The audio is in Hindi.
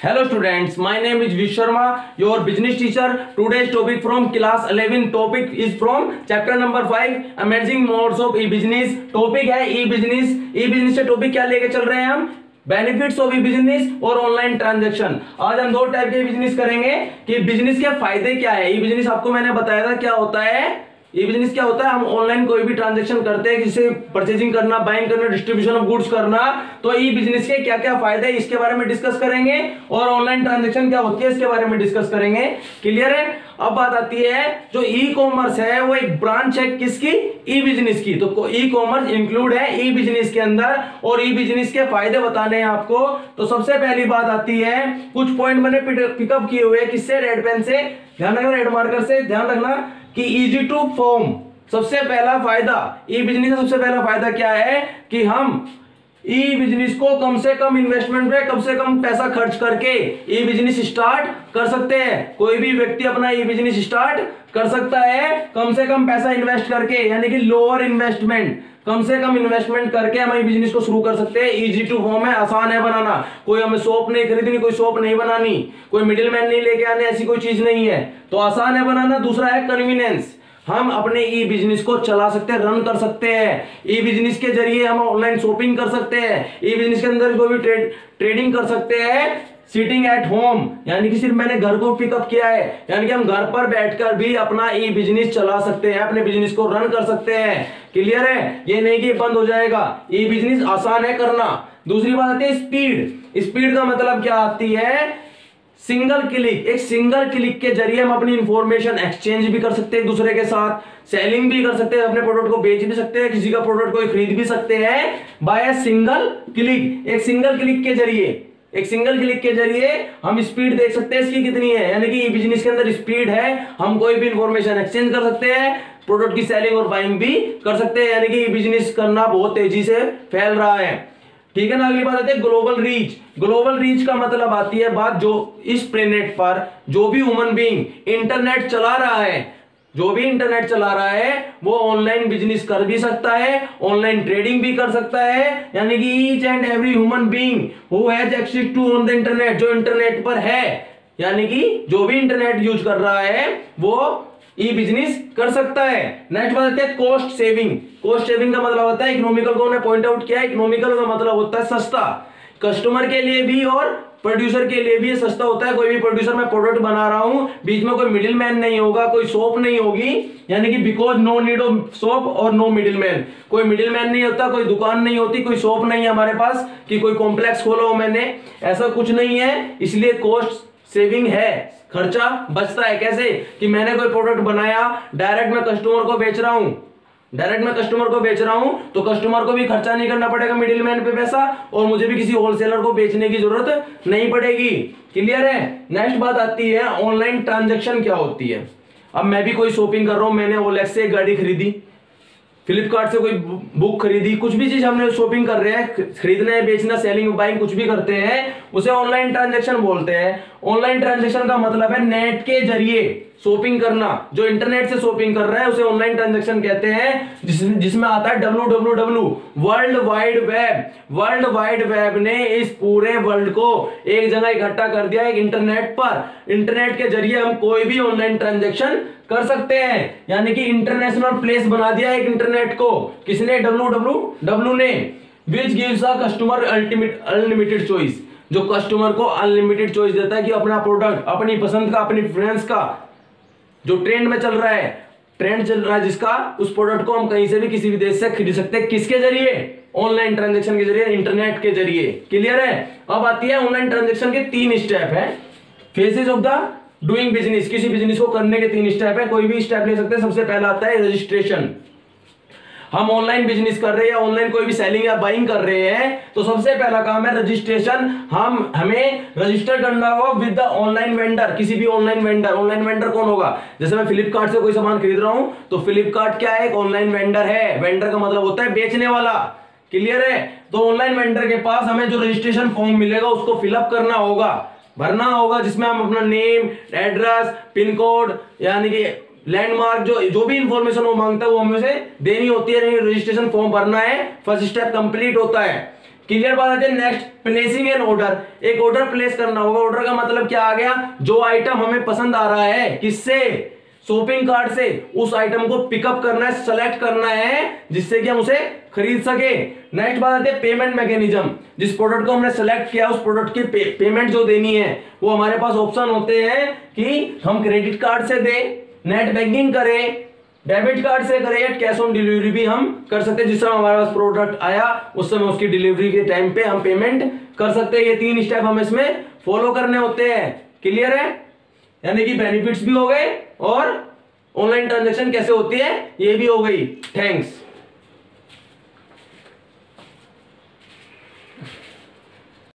Hello students, my name is Vish Sharma, your business teacher. Today's topic from class 11 topic is from chapter number 5 Emerging Modes of E-Business. Topic है ई-बिजनेस। ई-बिजनेस से टॉपिक क्या लेके चल रहे हैं हम? बेनिफिट्स ऑफ ई बिजनेस और ऑनलाइन ट्रांजैक्शन। आज हम दो टाइप के बिजनेस करेंगे कि बिजनेस के फायदे क्या है। ई बिजनेस आपको मैंने बताया था क्या होता है। ई बिजनेस क्या होता है, हम ऑनलाइन कोई भी ट्रांजैक्शन करते हैं, जिसे परचेजिंग करना, बाइंग करना, डिस्ट्रीब्यूशन ऑफ गुड्स करना। तो ई बिजनेस के क्या क्या फायदे हैं इसके बारे में डिस्कस करेंगे और ऑनलाइन ट्रांजैक्शन क्या होती है इसके बारे में डिस्कस करेंगे। क्लियर है? अब बात आती है, जो ई कॉमर्स है वो एक ब्रांच है किसकी? ई बिजनेस की। तो ई कॉमर्स इंक्लूड है ई बिजनेस के अंदर और ई बिजनेस के फायदे बताने हैं आपको। तो सबसे पहली बात आती है, कुछ पॉइंट मैंने पिकअप किए हुए किससे? रेड पेन से ध्यान रखना, रेड मार्कर से ध्यान रखना कि इजी टू फॉर्म। सबसे पहला फायदा ई बिजनेस का, सबसे पहला फायदा क्या है कि हम ई बिजनेस को कम से कम इन्वेस्टमेंट पे कम से कम पैसा खर्च करके ई बिजनेस स्टार्ट कर सकते हैं। कोई भी व्यक्ति अपना ई बिजनेस स्टार्ट कर सकता है कम से कम पैसा इन्वेस्ट करके, यानी कि लोअर इन्वेस्टमेंट, कम से कम इन्वेस्टमेंट करके हम ई बिजनेस को शुरू कर सकते हैं। इजी टू फॉर्म है, आसान है बनाना। कोई हमें शॉप नहीं खरीदनी, कोई शॉप नहीं बनानी, कोई मिडिल मैन नहीं लेके आने, ऐसी कोई चीज नहीं है। तो आसान है बनाना। दूसरा है कन्वीनियंस, हम अपने ई बिजनेस को चला सकते हैं, रन कर सकते हैं। ई बिजनेस के जरिए हम ऑनलाइन शॉपिंग कर सकते हैं। ई बिजनेस के अंदर कोई भी ट्रेडिंग कर सकते हैं सिटिंग एट होम, यानी कि सिर्फ मैंने घर को पिकअप किया है, यानी कि हम घर पर बैठकर भी अपना ई बिजनेस चला सकते हैं, अपने बिजनेस को रन कर सकते हैं। क्लियर है? ये नहीं कि बंद हो जाएगा। ई बिजनेस आसान है करना। दूसरी बात आती है स्पीड। स्पीड का मतलब क्या आती है? सिंगल क्लिक, एक सिंगल क्लिक के जरिए हम अपनी इंफॉर्मेशन एक्सचेंज भी कर सकते हैं एक दूसरे के साथ, सेलिंग भी कर सकते हैं, अपने प्रोडक्ट को बेच भी सकते हैं, किसी का प्रोडक्ट को खरीद भी सकते हैं बाय सिंगल क्लिक। एक सिंगल क्लिक के जरिए, एक सिंगल क्लिक के जरिए हम स्पीड देख सकते हैं इसकी कितनी है, यानी कि ई बिजनेस के अंदर स्पीड है। हम कोई भी इंफॉर्मेशन एक्सचेंज कर सकते हैं, प्रोडक्ट की सेलिंग और बाइंग भी कर सकते हैं, यानी कि ई बिजनेस करना बहुत तेजी से फैल रहा है। ठीक है ना? अगली बात आती है ग्लोबल रीच। ग्लोबल रीच का मतलब आती है बात, जो इस प्लेनेट पर जो भी ह्यूमन बीइंग इंटरनेट चला रहा है, जो भी इंटरनेट चला रहा है वो ऑनलाइन बिजनेस कर भी सकता है, ऑनलाइन ट्रेडिंग भी कर सकता है, यानी कि each and every human being who has access to on the internet, जो इंटरनेट पर है, यानी कि जो भी इंटरनेट यूज कर रहा है वो ई बिजनेस कर सकता है। नेक्स्ट बात आती है कॉस्ट सेविंग। कॉस्ट सेविंग का मतलब होता है, इकोनॉमिकल को हमने पॉइंट आउट किया, इकोनॉमिकल का मतलब होता है सस्ता, कस्टमर के लिए भी और प्रोड्यूसर के लिए भी सस्ता होता है। कोई भी प्रोड्यूसर, मैं प्रोडक्ट बना रहा हूं, बीच में कोई मिडिल मैन नहीं होगा, कोई शॉप नहीं होगी, यानी कि because no need of shop और नो मिडिल मैन। कोई मिडिल मैन नहीं होता, कोई दुकान नहीं होती, कोई शॉप नहीं है हमारे पास कि कोई कॉम्प्लेक्स खोला हो मैंने, ऐसा कुछ नहीं है। इसलिए कॉस्ट सेविंग है, खर्चा बचता है। कैसे कि मैंने कोई प्रोडक्ट बनाया, डायरेक्ट मैं कस्टमर को बेच रहा हूं, डायरेक्ट मैं कस्टमर को बेच रहा हूं, तो कस्टमर को भी खर्चा नहीं करना पड़ेगा मिडिल मैन पे पैसा, और मुझे भी किसी होलसेलर को बेचने की जरूरत नहीं पड़ेगी। क्लियर है? नेक्स्ट बात आती है ऑनलाइन ट्रांजैक्शन क्या होती है। अब मैं भी कोई शॉपिंग कर रहा हूं, मैंने ओलेक्स से एक गाड़ी खरीदी, फ्लिपकार्ट से कोई बुक खरीदी, कुछ भी चीज हमने शॉपिंग कर रहे हैं, खरीदना है, बेचना, सेलिंग, बाइंग कुछ भी करते हैं, उसे ऑनलाइन ट्रांजैक्शन बोलते हैं। ऑनलाइन ट्रांजैक्शन का मतलब है नेट के जरिए शॉपिंग करना। जो इंटरनेट से शॉपिंग कर रहा है उसे ऑनलाइन ट्रांजैक्शन कहते हैं, जिसमें आता है www, world wide web. World wide web ने इस पूरे वर्ल्ड को एक जगह इकट्ठा कर दिया एक इंटरनेट पर। इंटरनेट के जरिए हम कोई भी ऑनलाइन ट्रांजैक्शन कर सकते हैं, यानी कि इंटरनेशनल प्लेस बना दिया एक इंटरनेट को। किसने? www ने, which gives a customer unlimited choice, जो कस्टमर को अनलिमिटेड चॉइस देता है कि अपना प्रोडक्ट, अपनी पसंद का, अपनी प्रेफरेंस का, जो ट्रेंड में चल रहा है, ट्रेंड चल रहा है जिसका, उस प्रोडक्ट को हम कहीं से भी किसी भी देश से खरीद सकते हैं। किसके जरिए? ऑनलाइन ट्रांजैक्शन के जरिए, इंटरनेट के जरिए। क्लियर है? अब आती है ऑनलाइन ट्रांजैक्शन के 3 स्टेप है, phases of the doing business. किसी बिजनेस को करने के 3 स्टेप है, कोई भी स्टेप ले सकते हैं। सबसे पहला आता है रजिस्ट्रेशन। हम ऑनलाइन बिजनेस कर रहे हैं, ऑनलाइन कोई भी सेलिंग या बाइंग कर रहे हैं, तो सबसे पहला काम है रजिस्ट्रेशन। हमें रजिस्टर करना होगा विद द ऑनलाइन वेंडर, किसी भी ऑनलाइन वेंडर। ऑनलाइन वेंडर कौन होगा? जैसे मैं फ्लिपकार्ट से कोई सामान खरीद रहा हूं, तो फ्लिपकार्ट क्या है? एक ऑनलाइन वेंडर है। वेंडर का मतलब होता है बेचने वाला। क्लियर है? तो ऑनलाइन वेंडर के पास हमें जो रजिस्ट्रेशन फॉर्म मिलेगा उसको फिलअप करना होगा, भरना होगा, जिसमें हम अपना नेम, एड्रेस, पिन कोड, यानी कि लैंडमार्क, जो भी इंफॉर्मेशन वो मांगता है वो हमें से देनी होती है। रजिस्ट्रेशन फॉर्म भरना है, फर्स्ट स्टेप कंप्लीट होता है। क्लियर बात आती है। नेक्स्ट, प्लेसिंग एन ऑर्डर, एक ऑर्डर प्लेस करना होगा। ऑर्डर का मतलब क्या आ गया, जो आइटम हमें पसंद आ रहा है किससे, शॉपिंग कार्ट से, उस आइटम को पिकअप करना है, सेलेक्ट करना है, जिससे कि हम उसे खरीद सके। नेक्स्ट बात आती है पेमेंट मैकेनिज्म, जिस प्रोडक्ट को हमने सेलेक्ट किया उस प्रोडक्ट की पेमेंट जो देनी है वो हमारे पास ऑप्शन होते हैं कि हम क्रेडिट कार्ड से दें, नेट बैंकिंग करें, डेबिट कार्ड से करें, या कैश ऑन डिलीवरी भी हम कर सकते हैं। जिस समय हमारे पास प्रोडक्ट आया उस समय उसकी डिलीवरी के टाइम पे हम पेमेंट कर सकते हैं। ये 3 स्टेप हमें इसमें फॉलो करने होते हैं। क्लियर है, यानी कि बेनिफिट्स भी हो गए और ऑनलाइन ट्रांजैक्शन कैसे होती है ये भी हो गई। थैंक्स।